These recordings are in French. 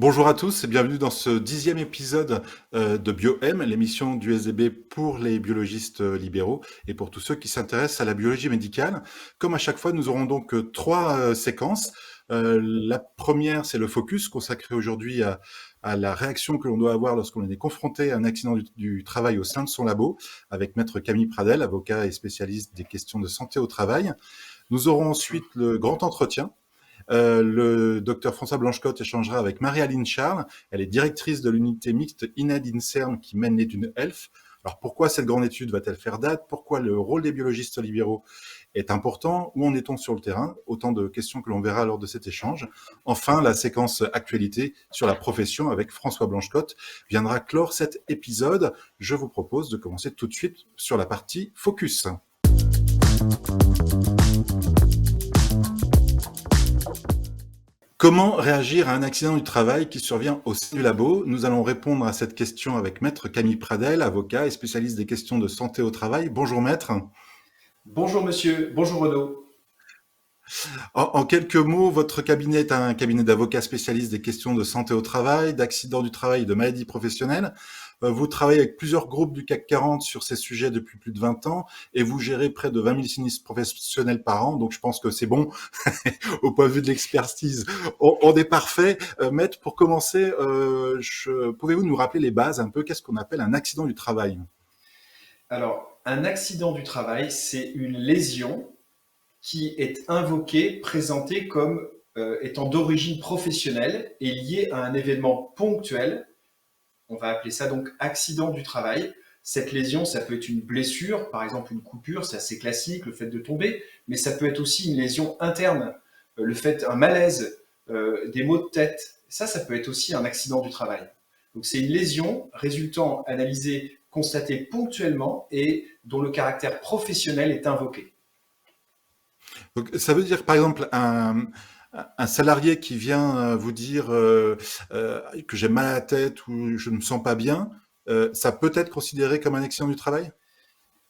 Bonjour à tous et bienvenue dans ce 10e épisode de BioM, l'émission du SDB pour les biologistes libéraux et pour tous ceux qui s'intéressent à la biologie médicale. Comme à chaque fois, nous aurons donc trois séquences. La première, c'est le focus consacré aujourd'hui à la réaction que l'on doit avoir lorsqu'on est confronté à un accident du travail au sein de son labo, avec Maître Camille Pradel, avocat et spécialiste des questions de santé au travail. Nous aurons ensuite le grand entretien. Le docteur François Blanchecotte échangera avec Marie-Aline Charles. Elle est directrice de l'unité mixte INED-INSERM qui mène l'étude ELF. Alors pourquoi cette grande étude va-t-elle faire date? Pourquoi le rôle des biologistes libéraux est important? Où en est-on sur le terrain? Autant de questions que l'on verra lors de cet échange. Enfin, la séquence actualité sur la profession avec François Blanchecotte viendra clore cet épisode. Je vous propose de commencer tout de suite sur la partie focus. Comment réagir à un accident du travail qui survient au sein du labo? Nous allons répondre à cette question avec Maître Camille Pradel, avocat et spécialiste des questions de santé au travail. Bonjour Maître. Bonjour monsieur, bonjour Renaud. En quelques mots, votre cabinet est un cabinet d'avocats spécialistes des questions de santé au travail, d'accidents du travail et de maladies professionnelles. Vous travaillez avec plusieurs groupes du CAC 40 sur ces sujets depuis plus de 20 ans et vous gérez près de 20 000 sinistres professionnels par an. Donc je pense que c'est bon au point de vue de l'expertise. On est parfait. Maître, pour commencer, pouvez-vous nous rappeler les bases un peu? Qu'est-ce qu'on appelle un accident du travail? Alors, un accident du travail, c'est une lésion qui est invoquée, présentée comme étant d'origine professionnelle et liée à un événement ponctuel. On va appeler ça donc accident du travail. Cette lésion, ça peut être une blessure, par exemple une coupure, c'est assez classique, le fait de tomber, mais ça peut être aussi une lésion interne, un malaise, des maux de tête. Ça peut être aussi un accident du travail. Donc c'est une lésion résultant, analysée, constatée ponctuellement et dont le caractère professionnel est invoqué. Donc, ça veut dire, par exemple, un salarié qui vient vous dire que j'ai mal à la tête ou je ne me sens pas bien, ça peut être considéré comme un accident du travail?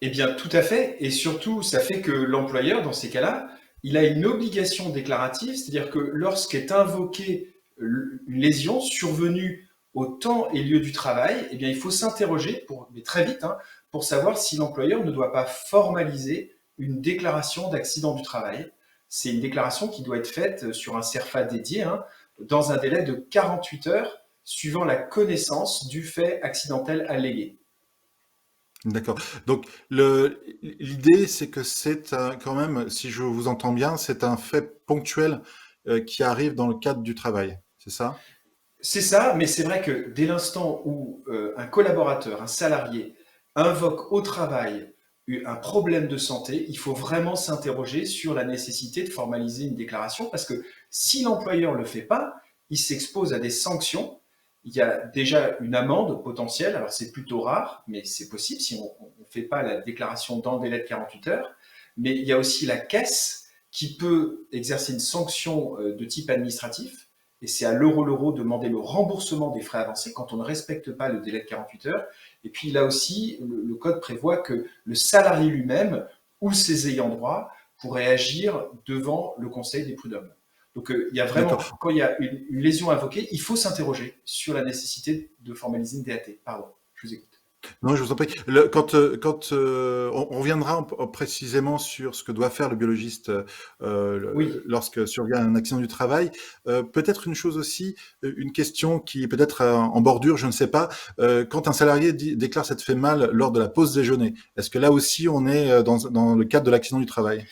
Eh bien, tout à fait. Et surtout, ça fait que l'employeur, dans ces cas-là, il a une obligation déclarative, c'est-à-dire que lorsqu'est invoquée une lésion survenue au temps et lieu du travail, eh bien, il faut s'interroger, mais très vite, hein, pour savoir si l'employeur ne doit pas formaliser une déclaration d'accident du travail. C'est une déclaration qui doit être faite sur un CERFA dédié, hein, dans un délai de 48 heures, suivant la connaissance du fait accidentel allégué. D'accord. Donc, l'idée, c'est que quand même, si je vous entends bien, c'est un fait ponctuel qui arrive dans le cadre du travail. C'est ça? C'est ça, mais c'est vrai que dès l'instant où un collaborateur, un salarié, invoque au travail un problème de santé, il faut vraiment s'interroger sur la nécessité de formaliser une déclaration parce que si l'employeur ne le fait pas, il s'expose à des sanctions. Il y a déjà une amende potentielle, alors c'est plutôt rare, mais c'est possible si on ne fait pas la déclaration dans le délai de 48 heures. Mais il y a aussi la caisse qui peut exercer une sanction de type administratif et c'est à l'euro demander le remboursement des frais avancés quand on ne respecte pas le délai de 48 heures. Et puis là aussi, le code prévoit que le salarié lui-même ou ses ayants droit pourraient agir devant le conseil des prud'hommes. Donc il y a vraiment, D'accord. quand il y a une lésion invoquée, il faut s'interroger sur la nécessité de formaliser une DAT. Pardon, je vous écoute. Non, je vous en prie. On reviendra précisément sur ce que doit faire le biologiste Oui, lorsque survient un accident du travail. Peut-être une chose aussi, une question qui est peut-être en bordure, je ne sais pas. Quand un salarié déclare s'être fait mal lors de la pause déjeuner, est-ce que là aussi on est dans le cadre de l'accident du travail?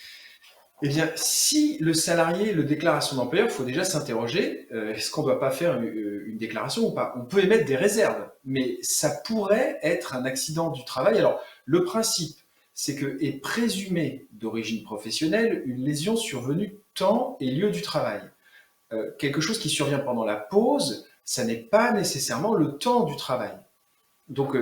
eh bien, si le salarié le déclare à son employeur, il faut déjà s'interroger, est-ce qu'on ne doit pas faire une déclaration ou pas? On peut émettre des réserves, mais ça pourrait être un accident du travail. Alors, le principe, c'est que est présumé d'origine professionnelle une lésion survenue temps et lieu du travail. Quelque chose qui survient pendant la pause, ça n'est pas nécessairement le temps du travail. Donc,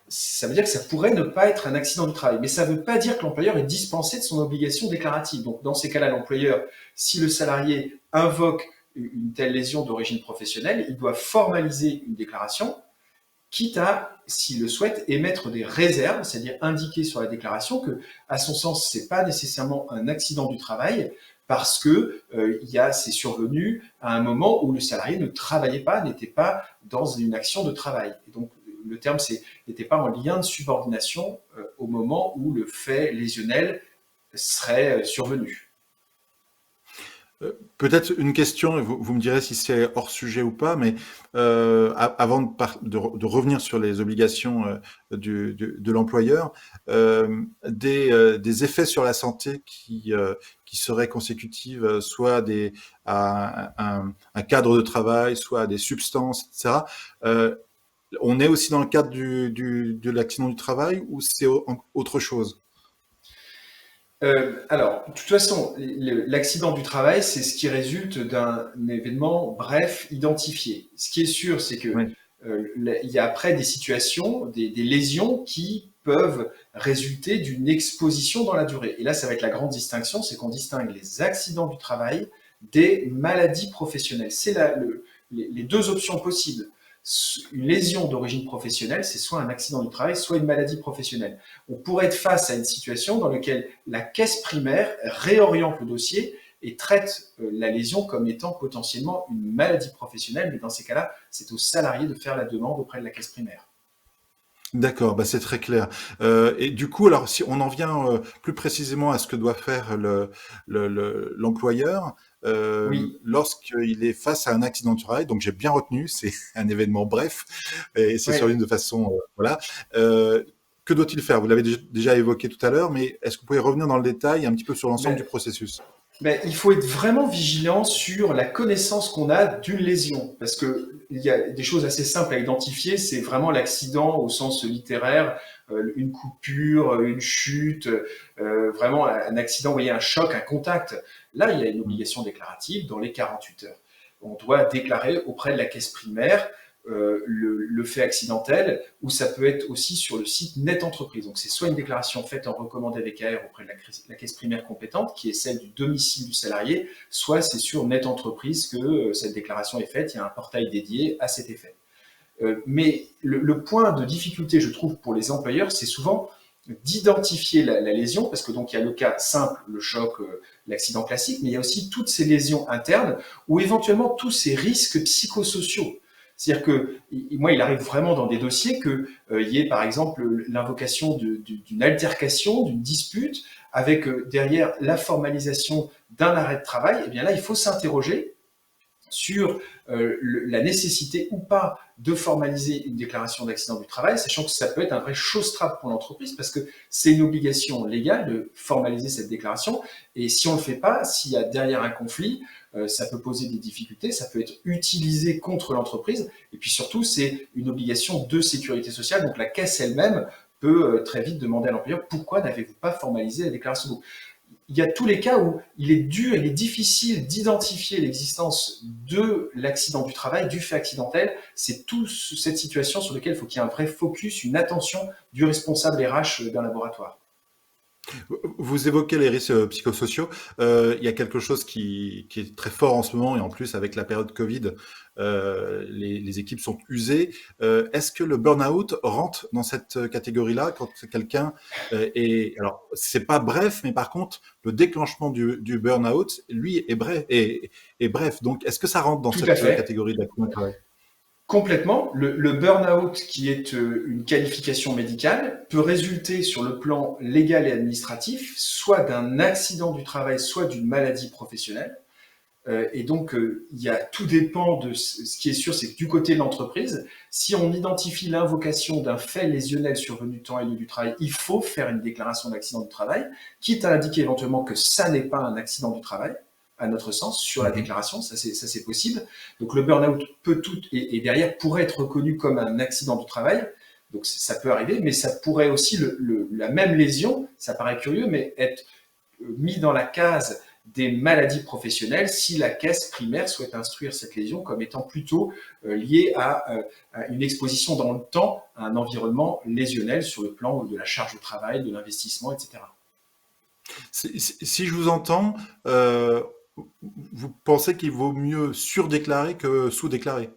ça veut dire que ça pourrait ne pas être un accident du travail. Mais ça ne veut pas dire que l'employeur est dispensé de son obligation déclarative. Donc, dans ces cas-là, l'employeur, si le salarié invoque une telle lésion d'origine professionnelle, il doit formaliser une déclaration, quitte à, s'il le souhaite, émettre des réserves, c'est-à-dire indiquer sur la déclaration que, à son sens, ce n'est pas nécessairement un accident du travail, parce que c'est survenu à un moment où le salarié ne travaillait pas, n'était pas dans une action de travail. Et donc le terme n'était pas en lien de subordination au moment où le fait lésionnel serait survenu. Peut-être une question, et vous me direz si c'est hors sujet ou pas, mais avant de revenir sur les obligations de l'employeur, des effets sur la santé qui seraient consécutifs, soit à un cadre de travail, soit à des substances, etc. Euh, on est aussi dans le cadre de l'accident du travail ou c'est autre chose? Alors, de toute façon, l'accident du travail, c'est ce qui résulte d'un événement bref identifié. Ce qui est sûr, c'est que Oui. il y a après des situations, des lésions qui peuvent résulter d'une exposition dans la durée. Et là, ça va être la grande distinction, c'est qu'on distingue les accidents du travail des maladies professionnelles. C'est les deux options possibles. Une lésion d'origine professionnelle, c'est soit un accident du travail, soit une maladie professionnelle. On pourrait être face à une situation dans laquelle la caisse primaire réoriente le dossier et traite la lésion comme étant potentiellement une maladie professionnelle, mais dans ces cas-là, c'est au salarié de faire la demande auprès de la caisse primaire. D'accord, bah c'est très clair. Et du coup, alors si on en vient plus précisément à ce que doit faire l'employeur Oui, lorsqu'il est face à un accident du travail, donc j'ai bien retenu, c'est un événement bref et c'est oui. survenu de façon voilà. Euh, que doit-il faire? Vous l'avez déjà évoqué tout à l'heure, mais est-ce que vous pouvez revenir dans le détail un petit peu sur l'ensemble Ben, du processus? ben, il faut être vraiment vigilant sur la connaissance qu'on a d'une lésion, parce que il y a des choses assez simples à identifier. C'est vraiment l'accident au sens littéraire, une coupure, une chute, vraiment un accident, vous voyez, un choc, un contact. Là, il y a une Mm. obligation déclarative dans les 48 heures. On doit déclarer auprès de la caisse primaire le fait accidentel, ou ça peut être aussi sur le site Net Entreprise. Donc c'est soit une déclaration faite en recommandé VKR auprès de la caisse primaire compétente, qui est celle du domicile du salarié, soit c'est sur Net Entreprise que cette déclaration est faite. Il y a un portail dédié à cet effet. Mais le point de difficulté, je trouve, pour les employeurs, c'est souvent d'identifier la lésion, parce que donc il y a le cas simple, le choc, l'accident classique, mais il y a aussi toutes ces lésions internes ou éventuellement tous ces risques psychosociaux. C'est-à-dire que moi, il arrive vraiment dans des dossiers qu'il y ait par exemple l'invocation d'une altercation, d'une dispute, avec derrière la formalisation d'un arrêt de travail. Et bien là, il faut s'interroger sur la nécessité ou pas de formaliser une déclaration d'accident du travail, sachant que ça peut être un vrai showstrap pour l'entreprise parce que c'est une obligation légale de formaliser cette déclaration. Et si on ne le fait pas, s'il y a derrière un conflit, ça peut poser des difficultés, ça peut être utilisé contre l'entreprise. Et puis surtout, c'est une obligation de sécurité sociale. Donc la caisse elle-même peut très vite demander à l'employeur pourquoi n'avez-vous pas formalisé la déclaration. Il y a tous les cas où il est dur, il est difficile d'identifier l'existence de l'accident du travail, du fait accidentel. C'est toute cette situation sur laquelle il faut qu'il y ait un vrai focus, une attention du responsable RH d'un laboratoire. Vous évoquez les risques psychosociaux. Il y a quelque chose qui est très fort en ce moment, et en plus avec la période Covid, les équipes sont usées. Est-ce que le burn-out rentre dans cette catégorie-là quand quelqu'un est... Alors, c'est pas bref, mais par contre, le déclenchement du burn-out, lui, est bref. Donc, est-ce que ça rentre dans Tout à cette fait. catégorie d'accident de travail? Complètement. Le burn-out, qui est une qualification médicale, peut résulter sur le plan légal et administratif, soit d'un accident du travail, soit d'une maladie professionnelle. Et donc, tout dépend de ce qui est sûr, c'est que du côté de l'entreprise, si on identifie l'invocation d'un fait lésionnel survenu temps et lieu du travail, il faut faire une déclaration d'accident du travail, quitte à indiquer éventuellement que ça n'est pas un accident du travail, à notre sens, sur la Mhm. déclaration, ça c'est possible. Donc le burn-out peut tout, et derrière pourrait être reconnu comme un accident du travail, donc ça peut arriver, mais ça pourrait aussi, la même lésion, ça paraît curieux, mais être mis dans la case des maladies professionnelles si la caisse primaire souhaite instruire cette lésion comme étant plutôt liée à une exposition dans le temps à un environnement lésionnel sur le plan de la charge de travail, de l'investissement, etc. Si je vous entends, euh, vous pensez qu'il vaut mieux surdéclarer que sous-déclarer?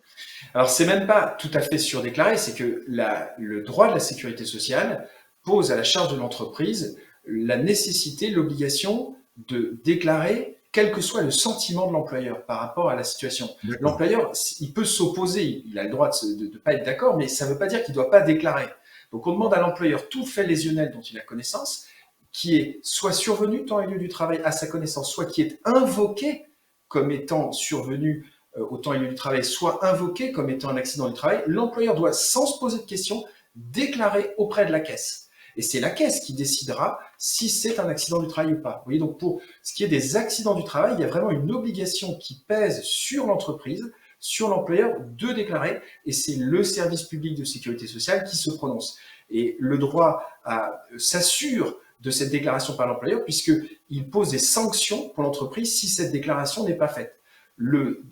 Alors c'est même pas tout à fait surdéclaré, c'est que le droit de la sécurité sociale pose à la charge de l'entreprise la nécessité, l'obligation de déclarer quel que soit le sentiment de l'employeur par rapport à la situation. D'accord. L'employeur, il peut s'opposer, il a le droit de ne pas être d'accord, mais ça ne veut pas dire qu'il ne doit pas déclarer. Donc on demande à l'employeur tout fait lésionnel dont il a connaissance, qui est soit survenu temps et lieu du travail à sa connaissance, soit qui est invoqué comme étant survenu au temps et lieu du travail, soit invoqué comme étant un accident du travail. L'employeur doit, sans se poser de questions, déclarer auprès de la caisse. Et c'est la caisse qui décidera si c'est un accident du travail ou pas. Vous voyez, donc pour ce qui est des accidents du travail, il y a vraiment une obligation qui pèse sur l'entreprise, sur l'employeur de déclarer, et c'est le service public de sécurité sociale qui se prononce. Et le droit s'assure de cette déclaration par l'employeur puisqu'il pose des sanctions pour l'entreprise si cette déclaration n'est pas faite. Le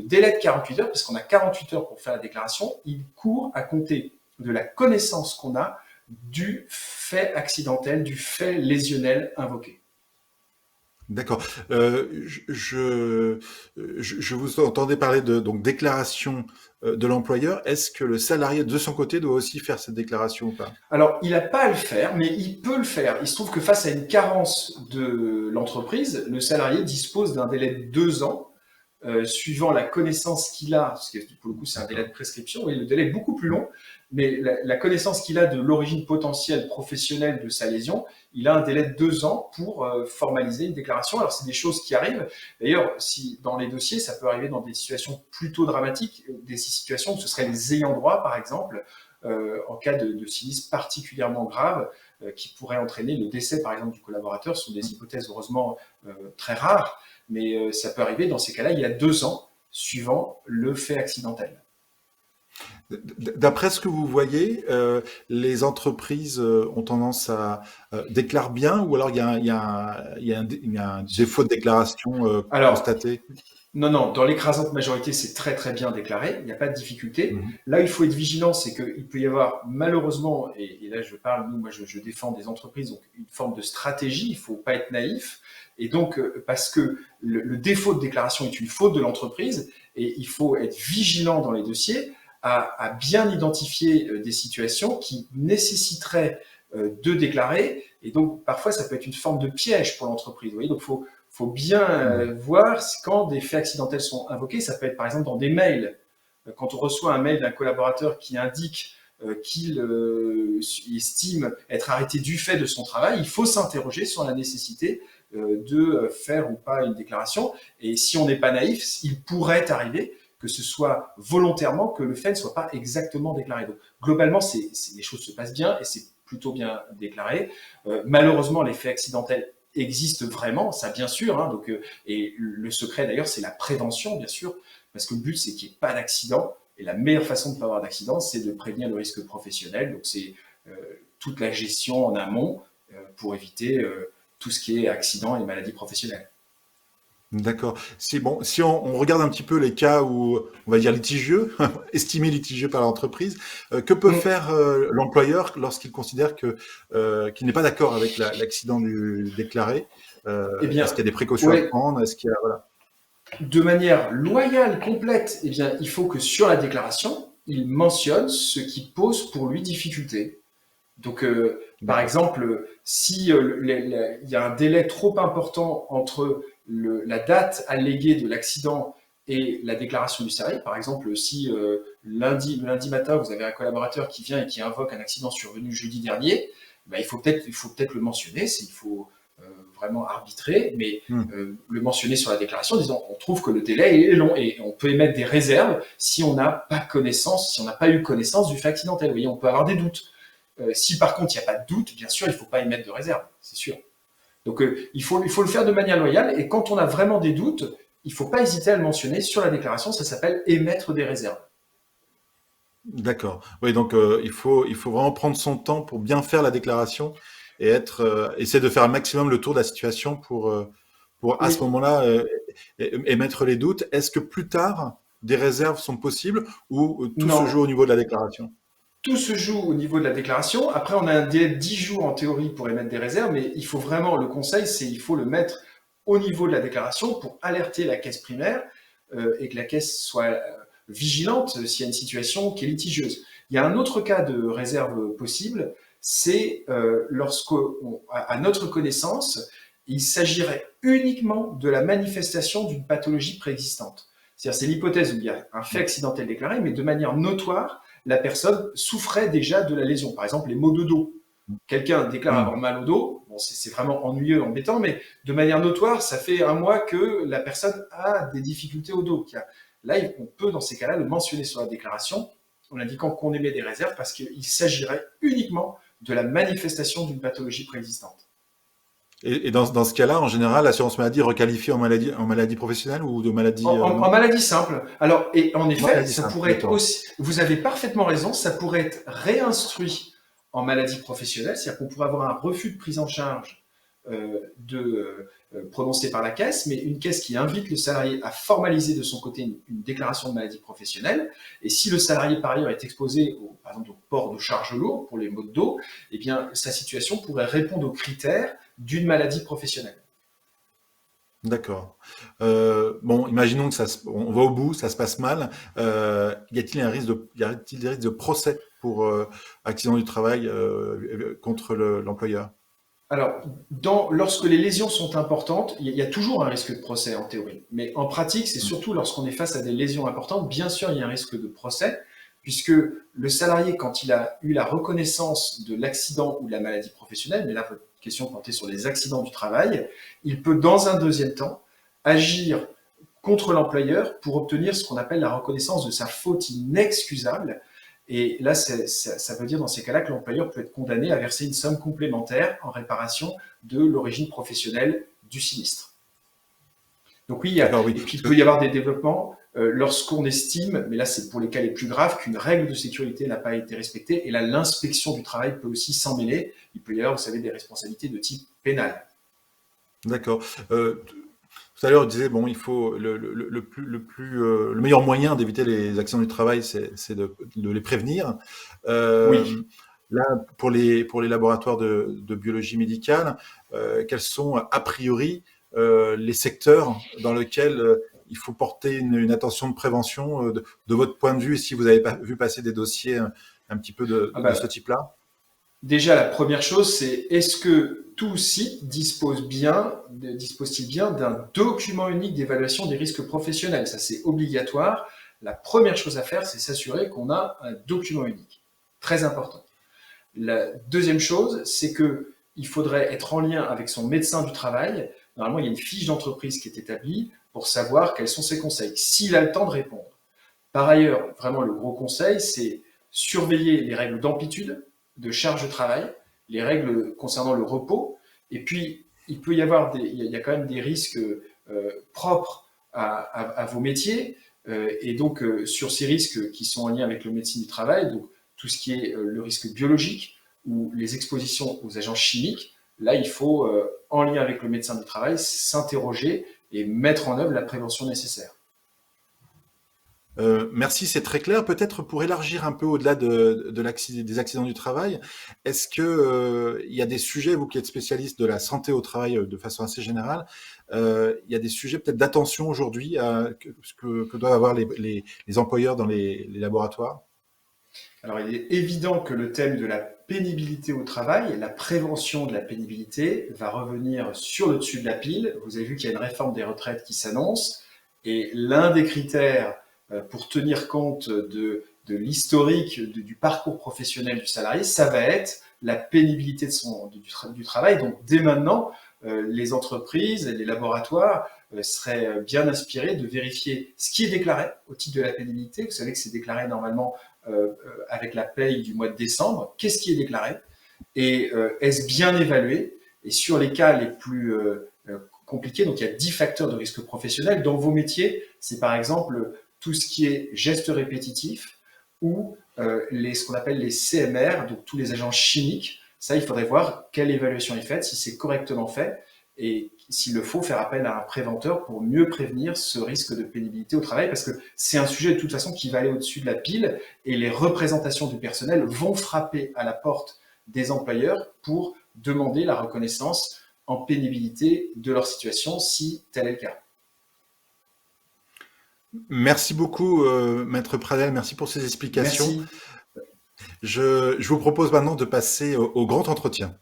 délai de 48 heures, parce qu'on a 48 heures pour faire la déclaration, il court à compter de la connaissance qu'on a du fait accidentel, du fait lésionnel invoqué. D'accord. Je vous entendais parler de donc déclaration de l'employeur. Est-ce que le salarié de son côté doit aussi faire cette déclaration ou pas? Alors, il n'a pas à le faire, mais il peut le faire. Il se trouve que face à une carence de l'entreprise, le salarié dispose d'un délai de 2 ans suivant la connaissance qu'il a, parce que pour le coup c'est un délai de D'accord. prescription, et le délai est beaucoup plus long, mais la connaissance qu'il a de l'origine potentielle professionnelle de sa lésion, il a un délai de 2 ans pour formaliser une déclaration. Alors c'est des choses qui arrivent, d'ailleurs si dans les dossiers, ça peut arriver dans des situations plutôt dramatiques, des situations où ce seraient les ayants droit par exemple, en cas de sinistre particulièrement grave, qui pourrait entraîner le décès par exemple du collaborateur. Ce sont des hypothèses heureusement très rares, mais ça peut arriver. Dans ces cas-là, il y a 2 ans suivant le fait accidentel. D'après ce que vous voyez, les entreprises ont tendance à déclarer bien ou alors il y a un défaut de déclaration Alors, constaté? non, non, dans l'écrasante majorité, c'est très très bien déclaré, il n'y a pas de difficulté. Mhm. Là, il faut être vigilant, c'est qu'il peut y avoir malheureusement, et là je parle, moi je défends des entreprises, donc une forme de stratégie, il ne faut pas être naïf. Et donc, parce que le défaut de déclaration est une faute de l'entreprise, et il faut être vigilant dans les dossiers à bien identifier des situations qui nécessiteraient de déclarer. Et donc, parfois, ça peut être une forme de piège pour l'entreprise. Vous voyez, donc faut bien Mhm. voir quand des faits accidentels sont invoqués. Ça peut être par exemple dans des mails. Quand on reçoit un mail d'un collaborateur qui indique qu'il estime être arrêté du fait de son travail, il faut s'interroger sur la nécessité de faire ou pas une déclaration. Et si on n'est pas naïf, il pourrait arriver que ce soit volontairement que le fait ne soit pas exactement déclaré. Donc, globalement, les choses se passent bien et c'est plutôt bien déclaré. Malheureusement, les faits accidentels existent vraiment, ça bien sûr. Hein, donc, et le secret d'ailleurs, c'est la prévention, bien sûr, parce que le but, c'est qu'il n'y ait pas d'accident. Et la meilleure façon de ne pas avoir d'accident, c'est de prévenir le risque professionnel. Donc, c'est toute la gestion en amont pour éviter tout ce qui est accident et maladies professionnelles. D'accord. Si on regarde un petit peu les cas où on va dire litigieux, estimés litigieux par l'entreprise, que peut Mm. faire l'employeur lorsqu'il considère que qu'il n'est pas d'accord avec l'accident déclaré? Eh Est-ce qu'il y bien, a des précautions à ouais, prendre? Est-ce qu'il y a voilà. de manière loyale, complète, eh bien, il faut que sur la déclaration, il mentionne ce qui pose pour lui difficulté. Donc, par D'accord. exemple, si il y a un délai trop important entre la date alléguée de l'accident et la déclaration du salarié, par exemple, si le lundi matin, vous avez un collaborateur qui vient et qui invoque un accident survenu jeudi dernier, ben, il faut peut-être le mentionner, il faut vraiment arbitrer, mais Hmm. le mentionner sur la déclaration, disons, on trouve que le délai est long et on peut émettre des réserves si on n'a pas connaissance, si on n'a pas eu connaissance du fait accidentel. Vous voyez, on peut avoir des doutes. Si par contre il n'y a pas de doute, bien sûr, il ne faut pas émettre de réserve, c'est sûr. Donc il faut le faire de manière loyale et quand on a vraiment des doutes, il ne faut pas hésiter à le mentionner sur la déclaration, ça s'appelle émettre des réserves. D'accord. Oui, donc il faut vraiment prendre son temps pour bien faire la déclaration et essayer de faire un maximum le tour de la situation pour à ce Oui, moment-là émettre les doutes. Est-ce que plus tard des réserves sont possibles ou tout se non, joue au niveau de la déclaration? tout se joue au niveau de la déclaration. Après, on a un délai de 10 jours en théorie pour émettre des réserves, mais il faut vraiment, le conseil, c'est il faut le mettre au niveau de la déclaration pour alerter la caisse primaire et que la caisse soit vigilante s'il y a une situation qui est litigieuse. Il y a un autre cas de réserve possible, c'est lorsque, à notre connaissance, il s'agirait uniquement de la manifestation d'une pathologie préexistante. C'est-à-dire, c'est l'hypothèse où il y a un fait accidentel déclaré, mais de manière notoire, la personne souffrait déjà de la lésion. Par exemple, les maux de dos. Quelqu'un déclare avoir mal au dos, bon, c'est vraiment ennuyeux, embêtant, mais de manière notoire, ça fait un mois que la personne a des difficultés au dos. Là, on peut, dans ces cas-là, le mentionner sur la déclaration, en indiquant qu'on émet des réserves, parce qu'il s'agirait uniquement de la manifestation d'une pathologie préexistante. Et dans ce cas-là, en général, l'assurance maladie requalifie en maladie professionnelle ou de maladie En maladie simple. Alors, et en effet, maladie ça simple, pourrait être d'accord. aussi, vous avez parfaitement raison, ça pourrait être réinstruit en maladie professionnelle, c'est-à-dire qu'on pourrait avoir un refus de prise en charge prononcé par la caisse, mais une caisse qui invite le salarié à formaliser de son côté une déclaration de maladie professionnelle. Et si le salarié par ailleurs est exposé, par exemple, au port de charges lourdes pour les maux de dos, eh bien, sa situation pourrait répondre aux critères d'une maladie professionnelle. D'accord. Bon, imaginons que on va au bout, ça se passe mal. Y a-t-il des risques de procès pour accident du travail contre l'employeur? Alors, lorsque les lésions sont importantes, il y a toujours un risque de procès en théorie. Mais en pratique, c'est surtout lorsqu'on est face à des lésions importantes, bien sûr, il y a un risque de procès, puisque le salarié, quand il a eu la reconnaissance de l'accident ou de la maladie professionnelle, mais là, votre question portait sur les accidents du travail, il peut, dans un deuxième temps, agir contre l'employeur pour obtenir ce qu'on appelle la reconnaissance de sa faute inexcusable. Et là, ça veut dire dans ces cas-là que l'employeur peut être condamné à verser une somme complémentaire en réparation de l'origine professionnelle du sinistre. Donc oui, D'accord, et oui. puis il peut y avoir des développements lorsqu'on estime, mais là c'est pour les cas les plus graves, qu'une règle de sécurité n'a pas été respectée. Et là, l'inspection du travail peut aussi s'en mêler. Il peut y avoir, vous savez, des responsabilités de type pénal. D'accord. Tout à l'heure, on disait bon, il faut le meilleur moyen d'éviter les accidents du travail, c'est de les prévenir. Oui. Là, pour les laboratoires de biologie médicale, quels sont a priori les secteurs dans lesquels il faut porter une attention de prévention de votre point de vue, et si vous avez vu passer des dossiers un petit peu de ce type-là? Déjà, la première chose, c'est est-ce que tout site dispose-t-il bien d'un document unique d'évaluation des risques professionnels? Ça, c'est obligatoire. La première chose à faire, c'est s'assurer qu'on a un document unique. Très important. La deuxième chose, c'est qu'il faudrait être en lien avec son médecin du travail. Normalement, il y a une fiche d'entreprise qui est établie pour savoir quels sont ses conseils, s'il a le temps de répondre. Par ailleurs, vraiment, le gros conseil, c'est surveiller les règles d'amplitude, de charge de travail, les règles concernant le repos. Et puis, il peut y avoir il y a quand même des risques propres à vos métiers. Et donc, sur ces risques qui sont en lien avec le médecine du travail, donc tout ce qui est le risque biologique ou les expositions aux agents chimiques, là, il faut, en lien avec le médecin du travail, s'interroger et mettre en œuvre la prévention nécessaire. Merci, c'est très clair. Peut-être pour élargir un peu au-delà des accidents du travail, est-ce que il y a des sujets, vous qui êtes spécialiste de la santé au travail de façon assez générale, il y a des sujets peut-être d'attention aujourd'hui que doivent avoir les employeurs dans les laboratoires? Alors, il est évident que le thème de la pénibilité au travail, la prévention de la pénibilité, va revenir sur le dessus de la pile. Vous avez vu qu'il y a une réforme des retraites qui s'annonce, et l'un des critères pour tenir compte de l'historique du parcours professionnel du salarié, ça va être la pénibilité du travail. Donc, dès maintenant, les entreprises, les laboratoires seraient bien inspirés de vérifier ce qui est déclaré au titre de la pénibilité. Vous savez que c'est déclaré normalement avec la paye du mois de décembre. Qu'est-ce qui est déclaré et est-ce bien évalué? Et sur les cas les plus compliqués, donc il y a 10 facteurs de risque professionnel. Dans vos métiers, c'est par exemple tout ce qui est gestes répétitifs ou ce qu'on appelle les CMR, donc tous les agents chimiques. Ça, il faudrait voir quelle évaluation est faite, si c'est correctement fait, et s'il le faut, faire appel à un préventeur pour mieux prévenir ce risque de pénibilité au travail, parce que c'est un sujet de toute façon qui va aller au-dessus de la pile, et les représentations du personnel vont frapper à la porte des employeurs pour demander la reconnaissance en pénibilité de leur situation, si tel est le cas. Merci beaucoup, Maître Pradel, merci pour ces explications. Merci. Je vous propose maintenant de passer au grand entretien.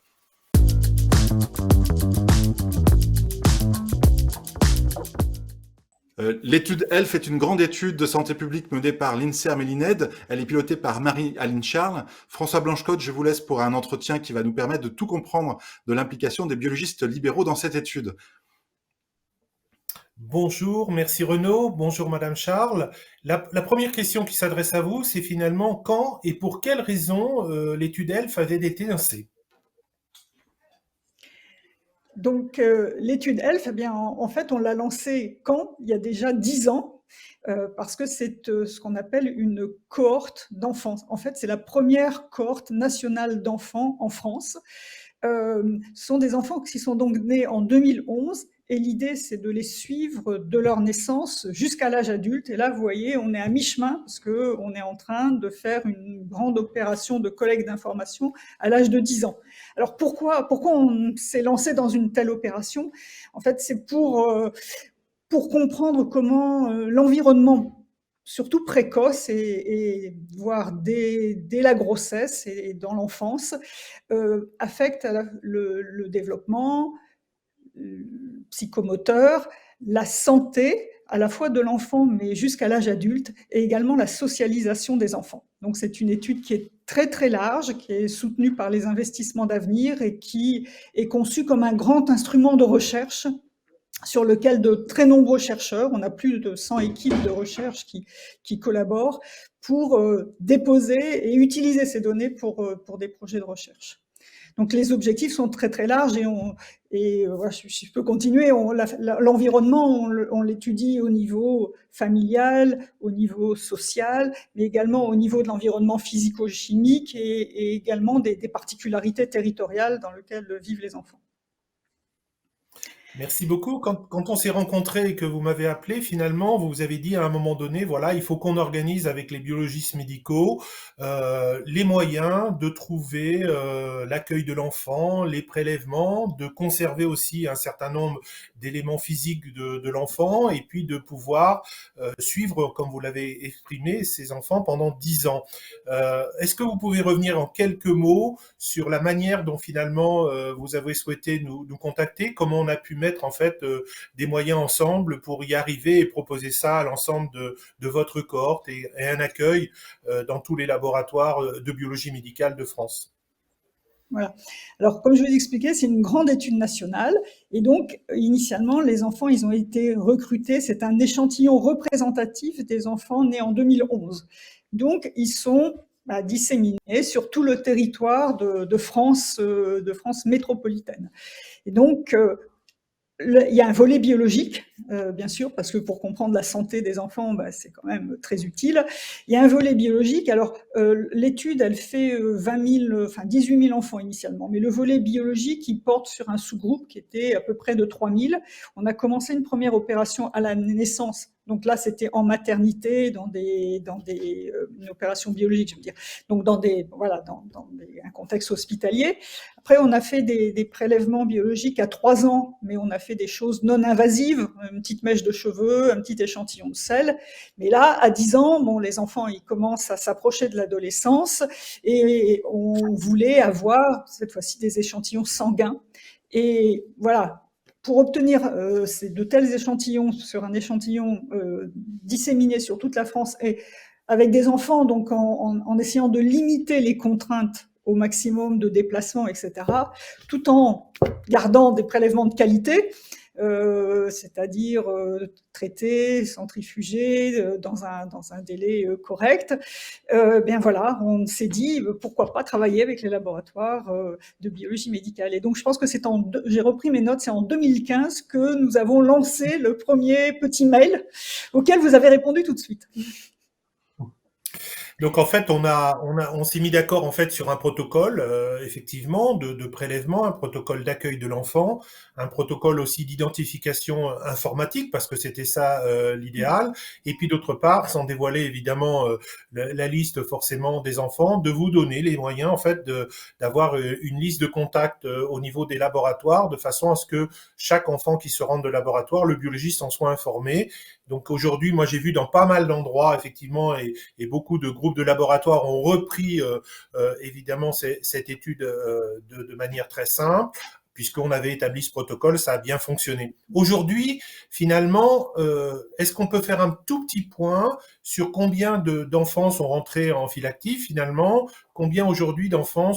L'étude ELF est une grande étude de santé publique menée par l'INSERM et l'INED. Elle est pilotée par Marie-Aline Charles. François Blanchecotte, je vous laisse pour un entretien qui va nous permettre de tout comprendre de l'implication des biologistes libéraux dans cette étude. Bonjour, merci Renaud. Bonjour Madame Charles. La première question qui s'adresse à vous, c'est finalement quand et pour quelles raisons l'étude ELF avait été lancée? Donc, l'étude ELF, eh bien, en fait, on l'a lancée quand? Il y a déjà 10 ans, parce que c'est ce qu'on appelle une cohorte d'enfants. En fait, c'est la première cohorte nationale d'enfants en France. Ce sont des enfants qui sont donc nés en 2011 et l'idée, c'est de les suivre de leur naissance jusqu'à l'âge adulte. Et là, vous voyez, on est à mi-chemin parce qu'on est en train de faire une grande opération de collecte d'informations à l'âge de 10 ans. Alors pourquoi on s'est lancé dans une telle opération? En fait, c'est pour comprendre comment l'environnement, surtout précoce et voire dès la grossesse et dans l'enfance, affecte le développement psychomoteur, la santé à la fois de l'enfant mais jusqu'à l'âge adulte et également la socialisation des enfants. Donc c'est une étude qui est très très large, qui est soutenue par les investissements d'avenir et qui est conçue comme un grand instrument de recherche sur lequel de très nombreux chercheurs, on a plus de 100 équipes de recherche qui collaborent pour déposer et utiliser ces données pour des projets de recherche. Donc les objectifs sont très très larges et voilà, si je peux continuer, l'environnement, on l'étudie au niveau familial, au niveau social, mais également au niveau de l'environnement physico-chimique et également des particularités territoriales dans lesquelles vivent les enfants. Merci beaucoup. Quand on s'est rencontrés et que vous m'avez appelé, finalement, vous avez dit à un moment donné, voilà, il faut qu'on organise avec les biologistes médicaux les moyens de trouver l'accueil de l'enfant, les prélèvements, de conserver aussi un certain nombre d'éléments physiques de l'enfant et puis de pouvoir suivre, comme vous l'avez exprimé, ces enfants pendant 10 ans. Est-ce que vous pouvez revenir en quelques mots sur la manière dont finalement vous avez souhaité nous contacter, comment on a pu mettre en fait des moyens ensemble pour y arriver et proposer ça à l'ensemble de votre cohorte et un accueil dans tous les laboratoires de biologie médicale de France? Voilà. Alors, comme je vous expliquais, c'est une grande étude nationale. Et donc, initialement, les enfants, ils ont été recrutés. C'est un échantillon représentatif des enfants nés en 2011. Donc, ils sont disséminés sur tout le territoire de France métropolitaine. Et donc, il y a un volet biologique, bien sûr, parce que pour comprendre la santé des enfants, c'est quand même très utile. Il y a un volet biologique. Alors, l'étude, elle fait 18 000 enfants initialement, mais le volet biologique, il porte sur un sous-groupe qui était à peu près de 3 000. On a commencé une première opération à la naissance. Donc là, c'était en maternité, dans une opération biologique, je veux dire. Donc dans un contexte hospitalier. Après, on a fait des prélèvements biologiques à 3 ans, mais on a fait des choses non invasives, une petite mèche de cheveux, un petit échantillon de sel. Mais là, à 10 ans, bon, les enfants, ils commencent à s'approcher de l'adolescence et on voulait avoir, cette fois-ci, des échantillons sanguins. Et voilà, pour obtenir de tels échantillons sur un échantillon disséminé sur toute la France et avec des enfants, donc en essayant de limiter les contraintes au maximum de déplacement, etc., tout en gardant des prélèvements de qualité, c'est-à-dire traités, centrifugés, dans un délai correct. Bien voilà, on s'est dit pourquoi pas travailler avec les laboratoires de biologie médicale. Et donc je pense que j'ai repris mes notes, c'est en 2015 que nous avons lancé le premier petit mail auquel vous avez répondu tout de suite. Donc en fait, on s'est mis d'accord en fait sur un protocole, effectivement, de prélèvement, un protocole d'accueil de l'enfant, un protocole aussi d'identification informatique parce que c'était ça l'idéal. Et puis d'autre part, sans dévoiler évidemment la liste forcément des enfants, de vous donner les moyens en fait d'avoir une liste de contacts au niveau des laboratoires, de façon à ce que chaque enfant qui se rende de laboratoire, le biologiste en soit informé. Donc aujourd'hui, moi j'ai vu dans pas mal d'endroits effectivement et beaucoup de groupes de laboratoires ont repris évidemment cette étude de manière très simple, puisqu'on avait établi ce protocole, ça a bien fonctionné. Aujourd'hui, finalement, est-ce qu'on peut faire un tout petit point sur combien d'enfants sont rentrés en file active finalement, combien aujourd'hui d'enfants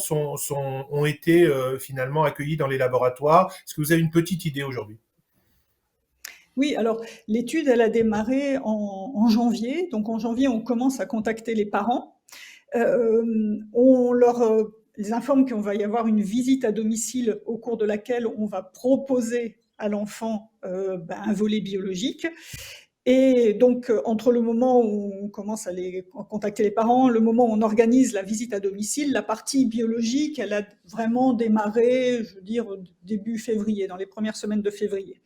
ont été finalement accueillis dans les laboratoires? Est-ce que vous avez une petite idée aujourd'hui? Oui, alors l'étude, elle a démarré en janvier. Donc en janvier, on commence à contacter les parents. On leur les informe qu'on va y avoir une visite à domicile au cours de laquelle on va proposer à l'enfant un volet biologique. Et donc, entre le moment où on commence à contacter les parents, le moment où on organise la visite à domicile, la partie biologique, elle a vraiment démarré, je veux dire, début février, dans les premières semaines de février.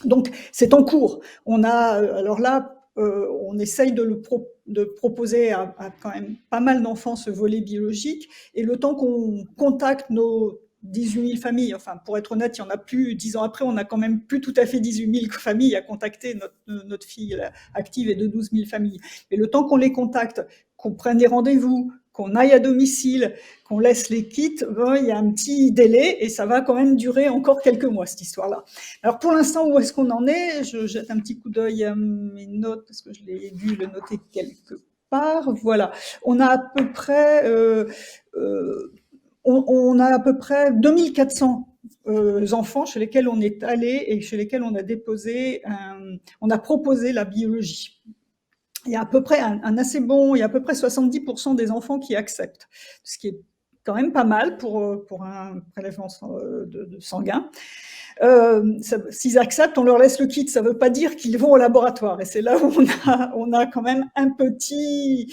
Donc, c'est en cours. On a, alors là, on essaye de proposer à quand même pas mal d'enfants ce volet biologique, et le temps qu'on contacte nos 18 000 familles, enfin pour être honnête, il y en a plus, 10 ans après, on a quand même plus tout à fait 18 000 familles à contacter, notre fille active est de 12 000 familles. Mais le temps qu'on les contacte, qu'on prenne des rendez-vous, qu'on aille à domicile, qu'on laisse les kits, il y a un petit délai et ça va quand même durer encore quelques mois, cette histoire-là. Alors pour l'instant, où est-ce qu'on en est? Je jette un petit coup d'œil à mes notes parce que je l'ai dû le noter quelque part. Voilà, on a à peu près, on a à peu près 2400 enfants chez lesquels on est allé et chez lesquels on a déposé, on a proposé la biologie. Il y a à peu près il y a à peu près 70% des enfants qui acceptent, ce qui est quand même pas mal pour un prélèvement de sanguin. S'ils acceptent, on leur laisse le kit. Ça ne veut pas dire qu'ils vont au laboratoire. Et c'est là où on a quand même un petit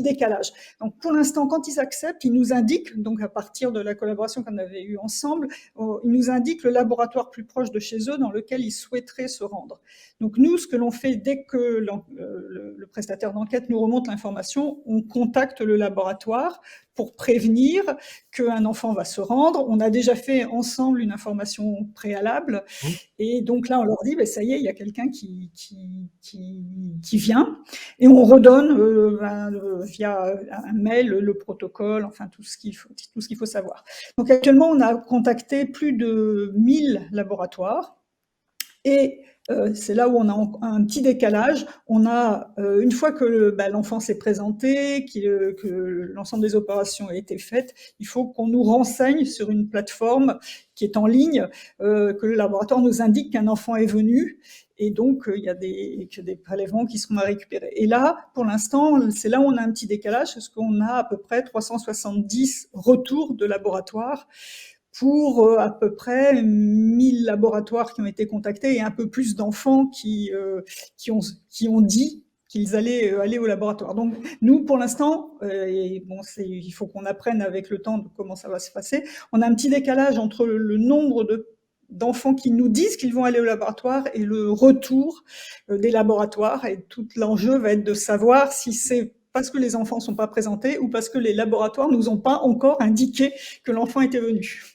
décalage. Donc, pour l'instant, quand ils acceptent, ils nous indiquent, donc à partir de la collaboration qu'on avait eue ensemble, ils nous indiquent le laboratoire plus proche de chez eux dans lequel ils souhaiteraient se rendre. Donc, nous, ce que l'on fait dès que le prestataire d'enquête nous remonte l'information, on contacte le laboratoire pour prévenir qu'un enfant va se rendre. On a déjà fait ensemble une information préalable. Et donc là, on leur dit, ça y est, il y a quelqu'un qui vient. Et on redonne via un mail le protocole, enfin tout ce qu'il faut savoir. Donc actuellement, on a contacté plus de 1000 laboratoires. Et c'est là où on a un petit décalage. On a, une fois que l'enfant s'est présenté, que l'ensemble des opérations a été faites, il faut qu'on nous renseigne sur une plateforme qui est en ligne, que le laboratoire nous indique qu'un enfant est venu, et donc il y a des prélèvements qui seront à récupérer. Et là, pour l'instant, c'est là où on a un petit décalage, parce qu'on a à peu près 370 retours de laboratoires pour à peu près 1000 laboratoires qui ont été contactés et un peu plus d'enfants qui ont dit qu'ils allaient aller au laboratoire. Donc nous, pour l'instant, il faut qu'on apprenne avec le temps de comment ça va se passer. On a un petit décalage entre le nombre d'enfants qui nous disent qu'ils vont aller au laboratoire et le retour des laboratoires. Et tout l'enjeu va être de savoir si c'est parce que les enfants ne sont pas présentés ou parce que les laboratoires ne nous ont pas encore indiqué que l'enfant était venu.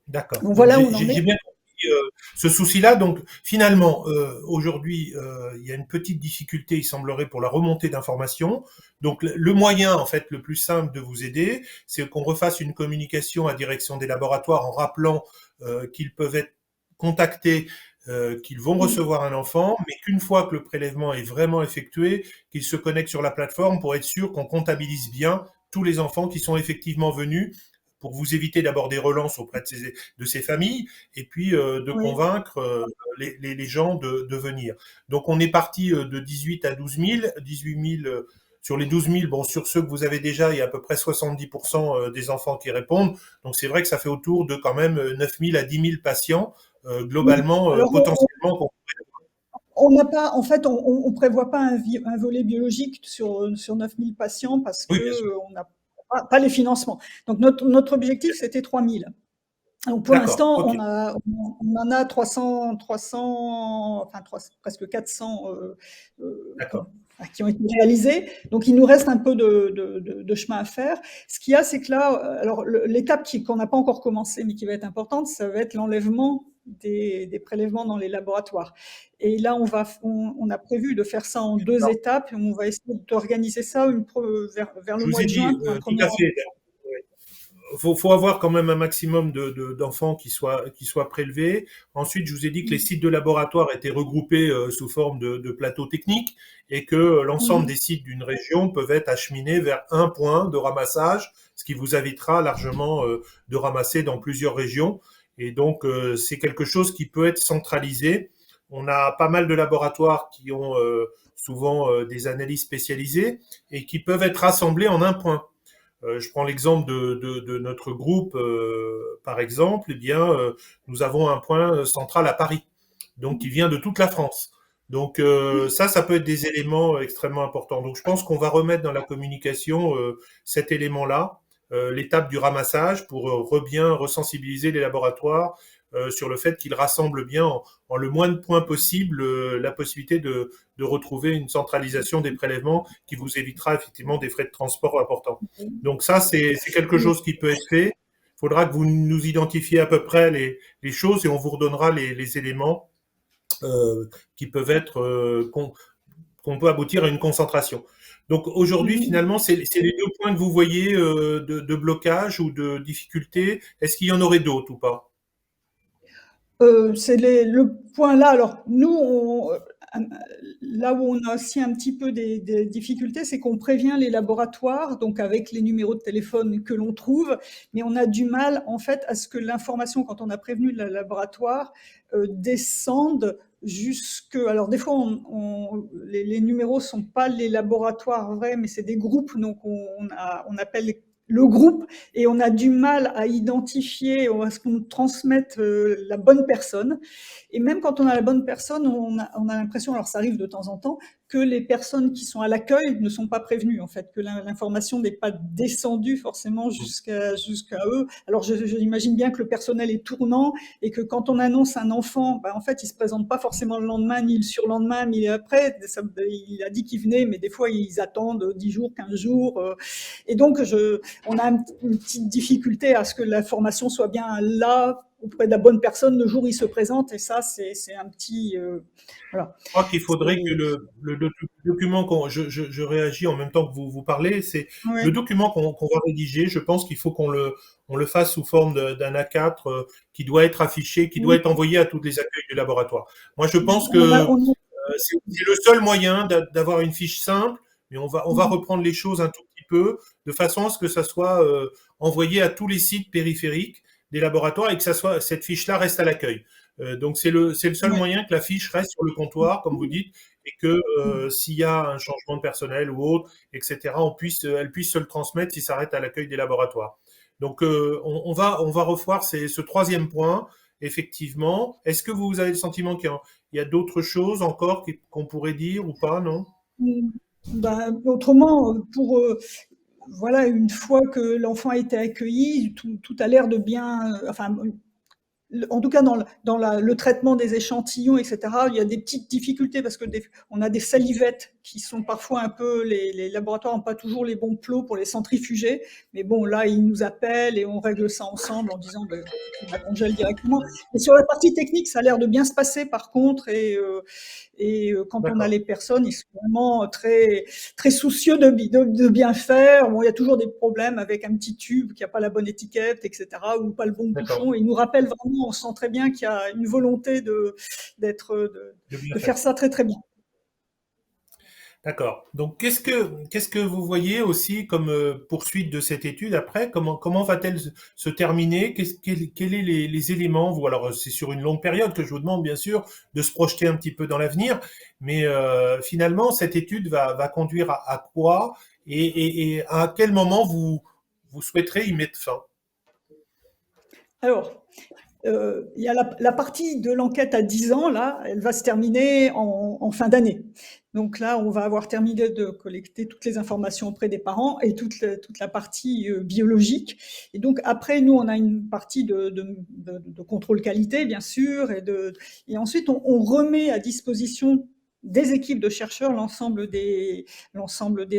D'accord. Donc voilà où on en est. J'ai bien compris ce souci-là. Donc finalement, aujourd'hui, il y a une petite difficulté, il semblerait, pour la remontée d'informations. Donc le moyen, en fait, le plus simple de vous aider, c'est qu'on refasse une communication à direction des laboratoires en rappelant qu'ils peuvent être contactés, qu'ils vont recevoir un enfant, mais qu'une fois que le prélèvement est vraiment effectué, qu'ils se connectent sur la plateforme pour être sûr qu'on comptabilise bien tous les enfants qui sont effectivement venus, pour vous éviter d'abord des relances auprès de ces familles, et puis de convaincre les gens de venir. Donc on est parti de 18 à 12 000, 18 000 sur les 12 000, bon, sur ceux que vous avez déjà, il y a à peu près 70% des enfants qui répondent. Donc c'est vrai que ça fait autour de quand même 9 000 à 10 000 patients, globalement, potentiellement. On n'a pas, en fait, on prévoit pas un volet biologique sur 9 000 patients parce que on n'a pas les financements. Donc notre objectif, c'était 3 000. Donc pour l'instant, on en a 300, enfin presque 400 qui ont été réalisés. Donc il nous reste un peu de chemin à faire. Ce qu'il y a, c'est que là, alors l'étape qu'on n'a pas encore commencé, mais qui va être importante, ça va être l'enlèvement des prélèvements dans les laboratoires. Et là, on a prévu de faire ça en 2 étapes. Et on va essayer d'organiser ça vers le mois de juin. Tout à fait. faut avoir quand même un maximum d'enfants qui soient prélevés. Ensuite, je vous ai dit que les sites de laboratoire étaient regroupés sous forme de plateaux techniques et que l'ensemble Mhm. des sites d'une région peuvent être acheminés vers un point de ramassage, ce qui vous évitera largement de ramasser dans plusieurs régions. Et donc, c'est quelque chose qui peut être centralisé. On a pas mal de laboratoires qui ont souvent des analyses spécialisées et qui peuvent être rassemblés en un point. Je prends l'exemple de notre groupe, par exemple, eh bien, nous avons un point central à Paris, donc qui vient de toute la France. Donc ça peut être des éléments extrêmement importants. Donc je pense qu'on va remettre dans la communication cet élément-là, l'étape du ramassage, pour bien resensibiliser les laboratoires sur le fait qu'ils rassemblent bien en le moins de points possible la possibilité de retrouver une centralisation des prélèvements qui vous évitera effectivement des frais de transport importants. Donc ça, c'est quelque chose qui peut être fait. Il faudra que vous nous identifiez à peu près les choses et on vous redonnera les éléments qui peuvent être qu'on peut aboutir à une concentration. Donc aujourd'hui, Mhm. finalement, c'est les deux points que vous voyez de blocage ou de difficulté. Est-ce qu'il y en aurait d'autres ou pas? C'est le point là. Alors, nous, là où on a aussi un petit peu des difficultés, c'est qu'on prévient les laboratoires, donc avec les numéros de téléphone que l'on trouve, mais on a du mal, en fait, à ce que l'information, quand on a prévenu le laboratoire, descende jusque. Alors, des fois, les numéros sont pas les laboratoires vrais, mais c'est des groupes, donc on appelle le groupe et on a du mal à identifier, à ce qu'on nous transmette la bonne personne. Et même quand on a la bonne personne, on a l'impression, alors ça arrive de temps en temps, que les personnes qui sont à l'accueil ne sont pas prévenues, en fait, que l'information n'est pas descendue forcément jusqu'à eux. Alors j'imagine bien que le personnel est tournant et que quand on annonce un enfant, en fait, il ne se présente pas forcément le lendemain, ni le surlendemain, ni après. Il a dit qu'il venait, mais des fois, ils attendent 10 jours, 15 jours. Et donc, on a une petite difficulté à ce que la formation soit bien là auprès de la bonne personne le jour où il se présente, et ça c'est un petit voilà. Je crois qu'il faudrait que le document je réagis en même temps que vous parlez, c'est le Ouais. document qu'on va rédiger. Je pense qu'il faut on le fasse sous forme d'un A4 qui doit être affiché, qui doit Oui. être envoyé à tous les accueils du laboratoire. Moi, je pense On a, que on a- c'est le seul moyen d'avoir une fiche simple, mais on va reprendre les choses un tout petit peu de façon à ce que ça soit envoyé à tous les sites périphériques des laboratoires et que cette fiche-là reste à l'accueil. Donc c'est le seul ouais. moyen que la fiche reste sur le comptoir, comme vous dites, et que s'il y a un changement de personnel ou autre, etc., elle puisse se le transmettre si ça s'arrête à l'accueil des laboratoires. Donc on va revoir ce troisième point, effectivement. Est-ce que vous avez le sentiment qu'il y a d'autres choses encore qu'on pourrait dire ou pas, non? Autrement, pour voilà, une fois que l'enfant a été accueilli, tout a l'air de bien, enfin, en tout cas dans le traitement des échantillons, etc., il y a des petites difficultés parce que on a des salivettes qui sont parfois un peu, les laboratoires n'ont pas toujours les bons plots pour les centrifuger, mais bon, là, ils nous appellent et on règle ça ensemble en disant, on la congèle directement. Mais sur la partie technique, ça a l'air de bien se passer par contre, et quand on a D'accord. les personnes, ils sont vraiment très, très soucieux de bien faire. Bon, il y a toujours des problèmes avec un petit tube qui n'a pas la bonne étiquette, etc., ou pas le bon D'accord. bouchon. Et ils nous rappellent vraiment, on sent très bien qu'il y a une volonté De bien de faire. faire ça très très bien. D'accord. Donc, qu'est-ce que vous voyez aussi comme poursuite de cette étude après? Comment va-t-elle se terminer? Quels est les éléments? Vous, alors, c'est sur une longue période que je vous demande, bien sûr, de se projeter un petit peu dans l'avenir, mais finalement, cette étude va conduire à quoi et à quel moment vous souhaiterez y mettre fin? Alors, il y a la partie de l'enquête à 10 ans, là, elle va se terminer en fin d'année. Donc là, on va avoir terminé de collecter toutes les informations auprès des parents et toute la partie biologique. Et donc après, nous, on a une partie de contrôle qualité, bien sûr, et ensuite, on remet à disposition des équipes de chercheurs l'ensemble des